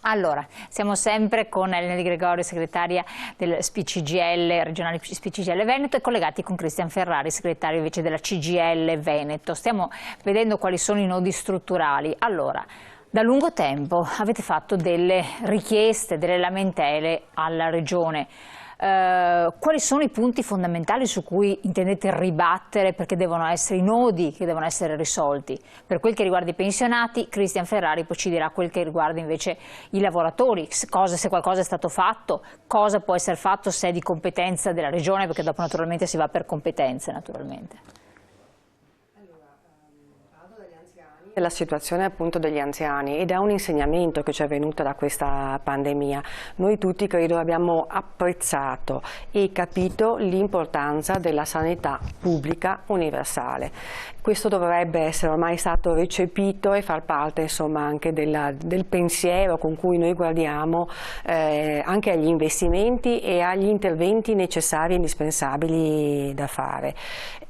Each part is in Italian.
Allora, siamo sempre con Elena Di Gregorio, segretaria del SPCGL, regionale SPCGL Veneto, e collegati con Cristian Ferrari, segretario invece della CGIL Veneto. Stiamo vedendo quali sono i nodi strutturali. Allora, da lungo tempo avete fatto delle richieste, delle lamentele alla Regione. Quali sono i punti fondamentali su cui intendete ribattere, perché devono essere i nodi che devono essere risolti? Per quel che riguarda i pensionati, Cristian Ferrari poi ci dirà quel che riguarda invece i lavoratori, se qualcosa è stato fatto, cosa può essere fatto se è di competenza della Regione, perché dopo naturalmente si va per competenze naturalmente. La situazione appunto degli anziani, ed è un insegnamento che ci è venuto da questa pandemia. Noi tutti credo abbiamo apprezzato e capito l'importanza della sanità pubblica universale. Questo dovrebbe essere ormai stato recepito e far parte insomma anche del pensiero con cui noi guardiamo anche agli investimenti e agli interventi necessari e indispensabili da fare.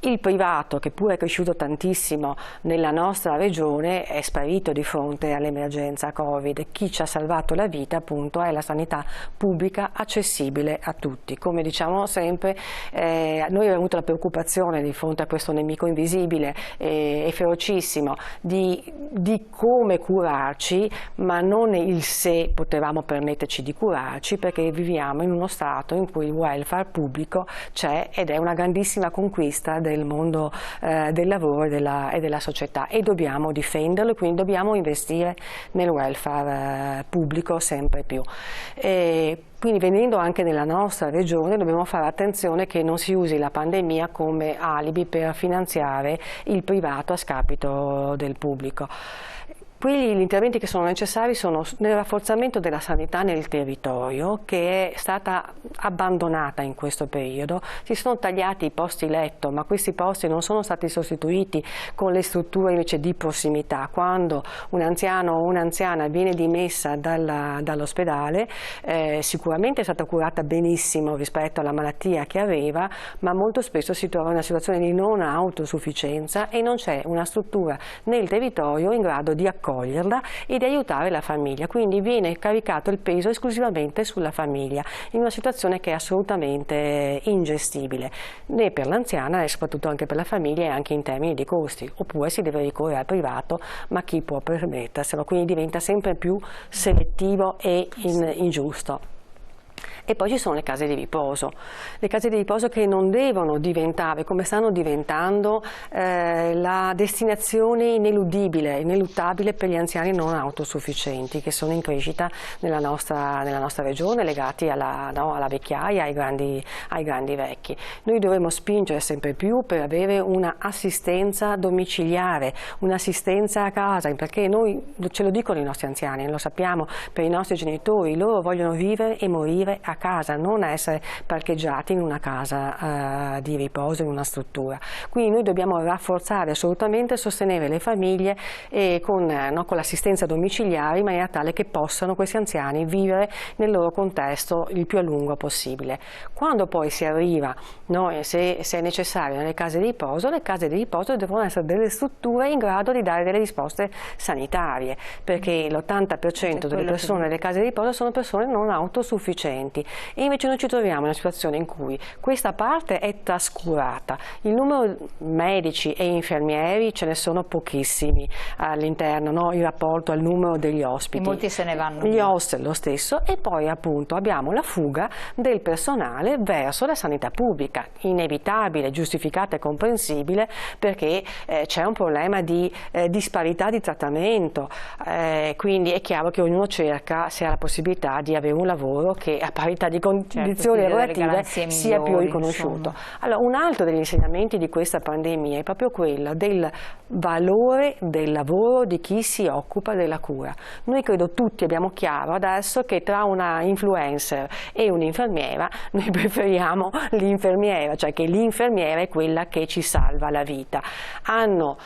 Il privato, che pure è cresciuto tantissimo nella nostra regione, è sparito di fronte all'emergenza Covid. Chi ci ha salvato la vita appunto è la sanità pubblica accessibile a tutti. Come diciamo sempre, noi abbiamo avuto la preoccupazione di fronte a questo nemico invisibile e ferocissimo di come curarci, ma non il se potevamo permetterci di curarci, perché viviamo in uno stato in cui il welfare pubblico c'è ed è una grandissima conquista del mondo del lavoro e della società, e dobbiamo difenderlo, quindi dobbiamo investire nel welfare pubblico sempre più. Quindi venendo anche nella nostra regione dobbiamo fare attenzione che non si usi la pandemia come alibi per finanziare il privato a scapito del pubblico. Qui gli interventi che sono necessari sono nel rafforzamento della sanità nel territorio, che è stata abbandonata in questo periodo. Si sono tagliati i posti letto, ma questi posti non sono stati sostituiti con le strutture invece di prossimità. Quando un anziano o un'anziana viene dimessa dall'ospedale, sicuramente è stata curata benissimo rispetto alla malattia che aveva, ma molto spesso si trova in una situazione di non autosufficienza e non c'è una struttura nel territorio in grado di accoglierla e di aiutare la famiglia, quindi viene caricato il peso esclusivamente sulla famiglia, in una situazione che è assolutamente ingestibile, né per l'anziana e soprattutto anche per la famiglia, e anche in termini di costi. Oppure si deve ricorrere al privato, ma chi può permetterselo, quindi diventa sempre più selettivo e ingiusto. E poi ci sono le case di riposo che non devono diventare, come stanno diventando, la destinazione ineluttabile per gli anziani non autosufficienti, che sono in crescita nella nostra regione, legati alla vecchiaia, ai grandi vecchi. Noi dovremo spingere sempre più per avere un'assistenza domiciliare, un'assistenza a casa, perché ce lo dicono i nostri anziani, lo sappiamo per i nostri genitori, loro vogliono vivere e morire a casa, non essere parcheggiati in una casa di riposo, in una struttura. Quindi noi dobbiamo rafforzare assolutamente e sostenere le famiglie con l'assistenza domiciliare, in maniera tale che possano questi anziani vivere nel loro contesto il più a lungo possibile. Quando poi si arriva, se è necessario, le case di riposo devono essere delle strutture in grado di dare delle risposte sanitarie, perché l'80% delle persone nelle case di riposo sono persone non autosufficienti. E invece noi ci troviamo in una situazione in cui questa parte è trascurata. Il numero di medici e infermieri ce ne sono pochissimi all'interno, il rapporto al numero degli ospiti. E molti se ne vanno. Gli hostel lo stesso, e poi appunto abbiamo la fuga del personale verso la sanità pubblica, inevitabile, giustificata e comprensibile, perché c'è un problema di disparità di trattamento, quindi è chiaro che ognuno cerca, se ha la possibilità, di avere un lavoro che a parità di condizioni lavorative sia più riconosciuto. Allora, un altro degli insegnamenti di questa pandemia è proprio quello del valore del lavoro di chi si occupa della cura. Noi credo tutti abbiamo chiaro adesso che tra una influencer e un'infermiera noi preferiamo l'infermiera, cioè che l'infermiera è quella che ci salva la vita. Sono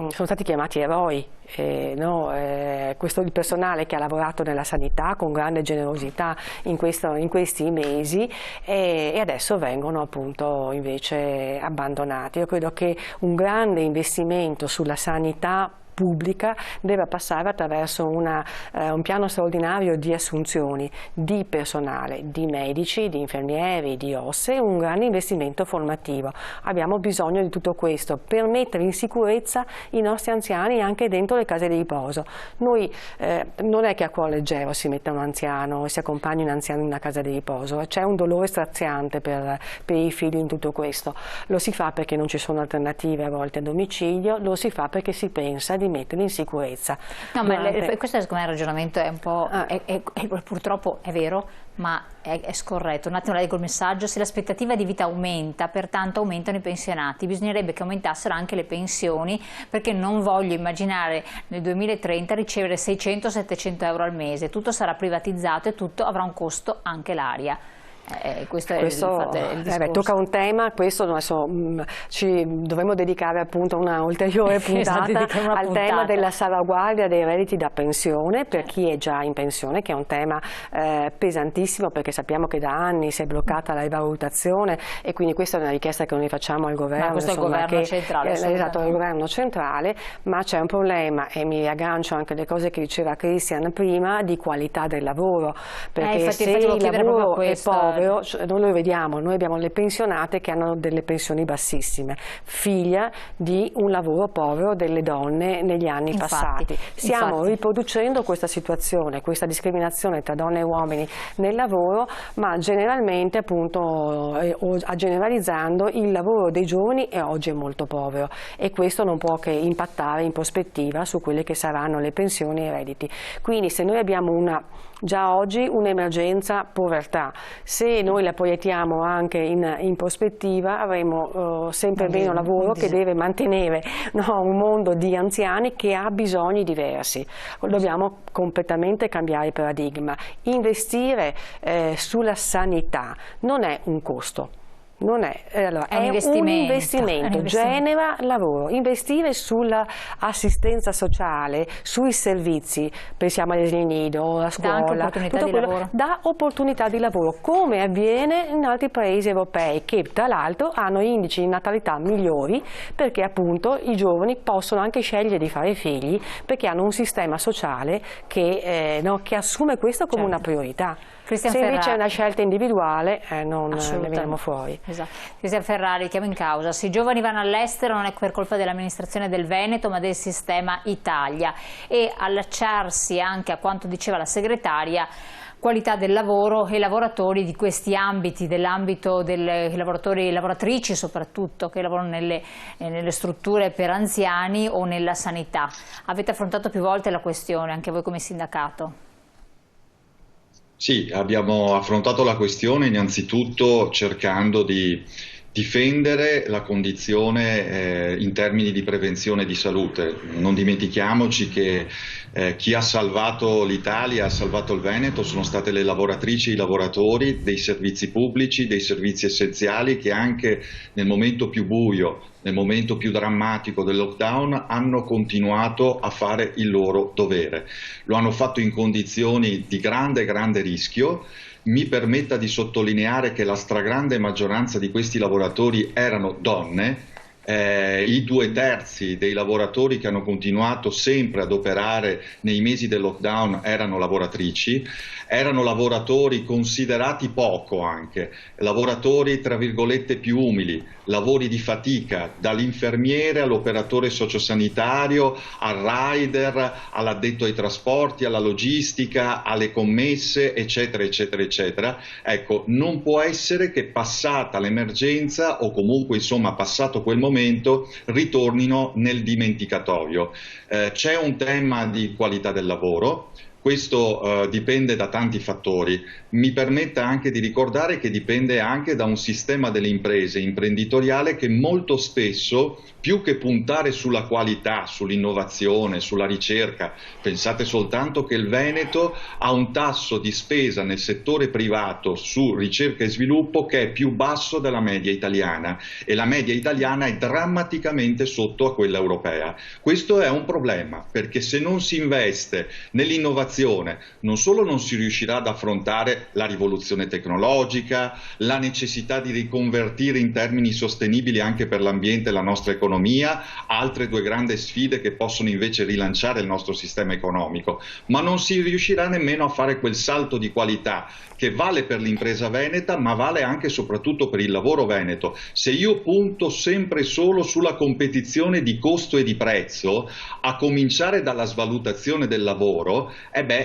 stati chiamati eroi. Il personale che ha lavorato nella sanità con grande generosità in questi mesi e adesso vengono appunto invece abbandonati. Io credo che un grande investimento sulla sanità pubblica deve passare attraverso un piano straordinario di assunzioni di personale, di medici, di infermieri, di OSSE, un grande investimento formativo. Abbiamo bisogno di tutto questo per mettere in sicurezza i nostri anziani anche dentro le case di riposo. Noi non è che a cuore leggero si metta un anziano e si accompagni un anziano in una casa di riposo, c'è un dolore straziante per i figli in tutto questo. Lo si fa perché non ci sono alternative a volte a domicilio, lo si fa perché si pensa di metterli in sicurezza. No, ma questo secondo me il ragionamento è un po', purtroppo è vero, ma è scorretto. Un attimo leggo il messaggio: se l'aspettativa di vita aumenta, pertanto aumentano i pensionati, bisognerebbe che aumentassero anche le pensioni, perché non voglio immaginare nel 2030 ricevere 600-700 euro al mese, tutto sarà privatizzato e tutto avrà un costo, anche l'aria. Questo il discorso. Tocca un tema, questo adesso ci dovremmo dedicare appunto una ulteriore puntata al tema della salvaguardia dei redditi da pensione per chi è già in pensione, che è un tema pesantissimo, perché sappiamo che da anni si è bloccata la rivalutazione e quindi questa è una richiesta che noi facciamo al governo. Ma questo è il governo centrale. Esatto, il governo centrale, ma c'è un problema, e mi riaggancio anche alle cose che diceva Christian prima, di qualità del lavoro, perché se il lavoro è povero, noi lo vediamo, noi abbiamo le pensionate che hanno delle pensioni bassissime, figlia di un lavoro povero delle donne negli anni passati. Stiamo riproducendo questa situazione, questa discriminazione tra donne e uomini nel lavoro, ma generalmente appunto generalizzando il lavoro dei giovani è oggi molto povero e questo non può che impattare in prospettiva su quelle che saranno le pensioni e i redditi. Quindi se noi abbiamo già oggi un'emergenza povertà, se noi la proiettiamo anche in prospettiva avremo sempre meno lavoro, che deve mantenere un mondo di anziani che ha bisogni diversi. Dobbiamo completamente cambiare il paradigma. Investire sulla sanità non è un costo. Non è, è un investimento, genera lavoro. Investire sull'assistenza sociale, sui servizi, pensiamo all'asilo nido, alla scuola, dà opportunità di lavoro, come avviene in altri paesi europei che tra l'altro hanno indici di natalità migliori, perché appunto i giovani possono anche scegliere di fare figli, perché hanno un sistema sociale che assume questo come una priorità. Se invece è una scelta individuale non ne veniamo fuori. Esatto. Christian Ferrari, chiamo in causa: se i giovani vanno all'estero non è per colpa dell'amministrazione del Veneto ma del sistema Italia, e allacciarsi anche a quanto diceva la segretaria, qualità del lavoro e lavoratori di questi ambiti, dell'ambito delle lavoratori e lavoratrici soprattutto che lavorano nelle strutture per anziani o nella sanità. Avete affrontato più volte la questione, anche voi come sindacato? Sì, abbiamo affrontato la questione innanzitutto cercando di difendere la condizione in termini di prevenzione di salute. Non dimentichiamoci che chi ha salvato l'Italia, ha salvato il Veneto, sono state le lavoratrici e i lavoratori dei servizi pubblici, dei servizi essenziali, che anche nel momento più buio, nel momento più drammatico del lockdown, hanno continuato a fare il loro dovere. Lo hanno fatto in condizioni di grande rischio. Mi permetta di sottolineare che la stragrande maggioranza di questi lavoratori erano donne. I 2/3 dei lavoratori che hanno continuato sempre ad operare nei mesi del lockdown erano lavoratrici, erano lavoratori considerati poco anche, lavoratori tra virgolette più umili, lavori di fatica, dall'infermiere all'operatore sociosanitario, al rider, all'addetto ai trasporti, alla logistica, alle commesse, eccetera, eccetera, eccetera. Ecco, non può essere che passata l'emergenza o comunque insomma passato quel momento ritornino nel dimenticatoio. C'è un tema di qualità del lavoro. Questo dipende da tanti fattori. Mi permetta anche di ricordare che dipende anche da un sistema delle imprese imprenditoriale che molto spesso, più che puntare sulla qualità, sull'innovazione, sulla ricerca, pensate soltanto che il Veneto ha un tasso di spesa nel settore privato su ricerca e sviluppo che è più basso della media italiana, e la media italiana è drammaticamente sotto a quella europea. Questo è un problema, perché se non si investe nell'innovazione innovazione non solo non si riuscirà ad affrontare la rivoluzione tecnologica, la necessità di riconvertire in termini sostenibili anche per l'ambiente e la nostra economia, altre due grandi sfide che possono invece rilanciare il nostro sistema economico, ma non si riuscirà nemmeno a fare quel salto di qualità che vale per l'impresa veneta, ma vale anche e soprattutto per il lavoro veneto. Se io punto sempre solo sulla competizione di costo e di prezzo, a cominciare dalla svalutazione del lavoro,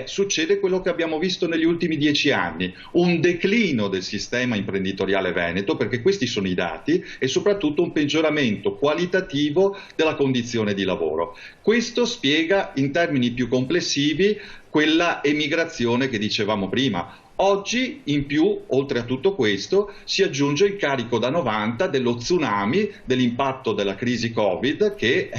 succede quello che abbiamo visto negli ultimi 10 anni, un declino del sistema imprenditoriale veneto, perché questi sono i dati, e soprattutto un peggioramento qualitativo della condizione di lavoro. Questo spiega in termini più complessivi quella emigrazione che dicevamo prima. Oggi, in più, oltre a tutto questo, si aggiunge il carico da 90 dello tsunami, dell'impatto della crisi Covid, che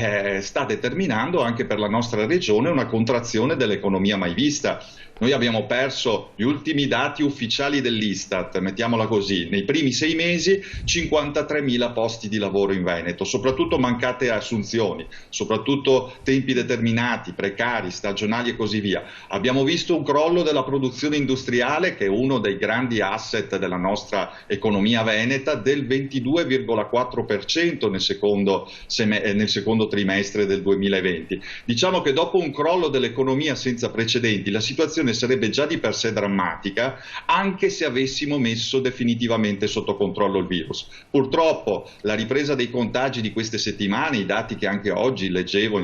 sta determinando anche per la nostra regione una contrazione dell'economia mai vista. Noi abbiamo perso gli ultimi dati ufficiali dell'Istat, mettiamola così, nei primi 6 mesi 53.000 posti di lavoro in Veneto, soprattutto mancate assunzioni, soprattutto tempi determinati, precari, stagionali e così via. Abbiamo visto un crollo della produzione industriale, che è uno dei grandi asset della nostra economia veneta, del 22,4% nel secondo trimestre del 2020. Diciamo che dopo un crollo dell'economia senza precedenti, la situazione sarebbe già di per sé drammatica, anche se avessimo messo definitivamente sotto controllo il virus. Purtroppo la ripresa dei contagi di queste settimane, i dati che anche oggi leggevo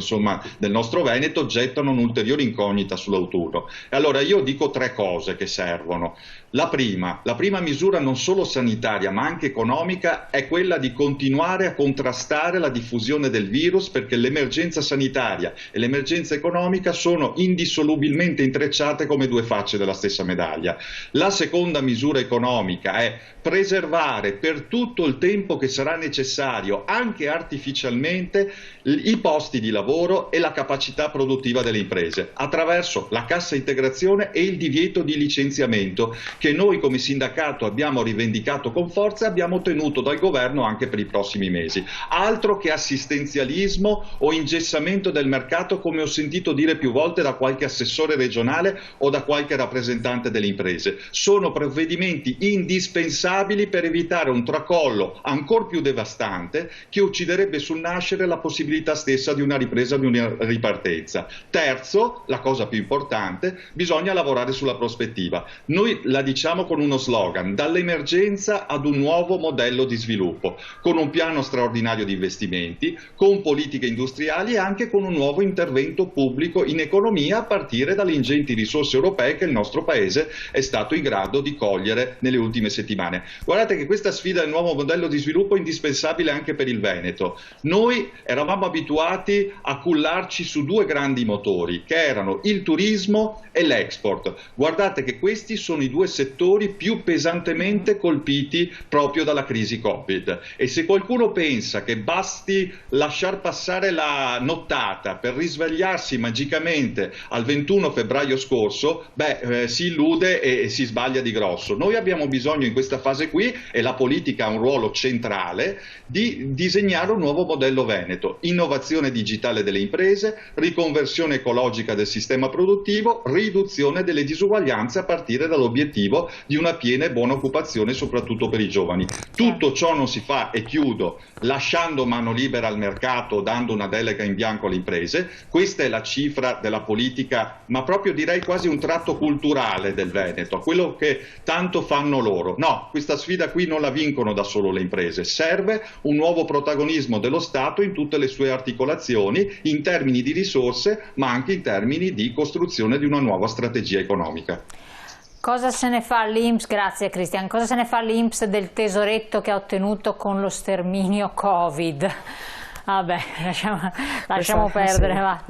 del nostro Veneto, gettano un'ulteriore incognita sull'autunno. E allora io dico 3 cose che servono. La prima misura non solo sanitaria ma anche economica è quella di continuare a contrastare la diffusione del virus, perché l'emergenza sanitaria e l'emergenza economica sono indissolubilmente intrecciate come 2 facce della stessa medaglia. La seconda misura economica è preservare per tutto il tempo che sarà necessario, anche artificialmente, i posti di lavoro e la capacità produttiva delle imprese, attraverso la cassa integrazione e il divieto di licenziamento, che noi come sindacato abbiamo rivendicato con forza e abbiamo ottenuto dal governo anche per i prossimi mesi. Altro che assistenzialismo o ingessamento del mercato, come ho sentito dire più volte da qualche assessore regionale o da qualche rappresentante delle imprese. Sono provvedimenti indispensabili per evitare un tracollo ancor più devastante che ucciderebbe sul nascere la possibilità stessa di una ripresa, di una ripartenza. Terzo, la cosa più importante, bisogna lavorare sulla prospettiva. Noi la diciamo con uno slogan: dall'emergenza ad un nuovo modello di sviluppo, con un piano straordinario di investimenti, con politiche industriali e anche con un nuovo intervento pubblico in economia, a partire dalle ingenti risorse europee che il nostro Paese è stato in grado di cogliere nelle ultime settimane. Guardate che questa sfida del nuovo modello di sviluppo è indispensabile anche per il Veneto. Noi eravamo abituati a cullarci su 2 grandi motori, che erano il turismo e l'export. Guardate che questi sono i 2 settori più pesantemente colpiti proprio dalla crisi Covid, e se qualcuno pensa che basti lasciar passare la nottata per risvegliarsi magicamente al 21 febbraio scorso, si illude e si sbaglia di grosso. Noi abbiamo bisogno in questa fase qui, e la politica ha un ruolo centrale, di disegnare un nuovo modello veneto: innovazione digitale delle imprese, riconversione ecologica del sistema produttivo, riduzione delle disuguaglianze a partire dall'obiettivo di una piena e buona occupazione soprattutto per i giovani. Tutto ciò non si fa, e chiudo, lasciando mano libera al mercato, dando una delega in bianco alle imprese. Questa è la cifra della politica, ma proprio direi quasi un tratto culturale del Veneto, quello che tanto fanno loro. No, questa sfida qui non la vincono da solo le imprese, serve un nuovo protagonismo dello Stato in tutte le sue articolazioni, in termini di risorse ma anche in termini di costruzione di una nuova strategia economica. Cosa se ne fa l'INPS, grazie Cristian, cosa se ne fa l'INPS del tesoretto che ha ottenuto con lo sterminio Covid? Vabbè, lasciamo perdere. Va.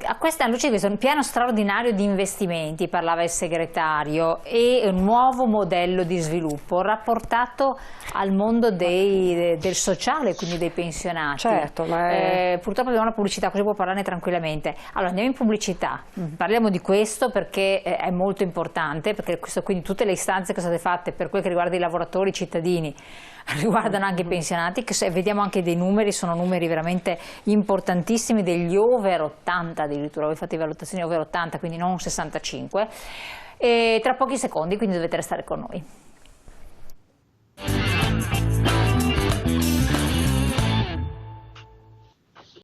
A questa luce di questo un piano straordinario di investimenti, parlava il segretario, e un nuovo modello di sviluppo rapportato al mondo del sociale, quindi dei pensionati. Certo, ma purtroppo abbiamo la pubblicità, così può parlarne tranquillamente. Allora andiamo in pubblicità, parliamo di questo perché è molto importante, perché quindi tutte le istanze che sono state fatte per quel che riguarda i lavoratori, i cittadini, riguardano anche i pensionati, che vediamo anche dei numeri, sono numeri veramente importantissimi, degli over 80 addirittura, voi fate valutazioni over 80, quindi non 65, e tra pochi secondi, quindi dovete restare con noi.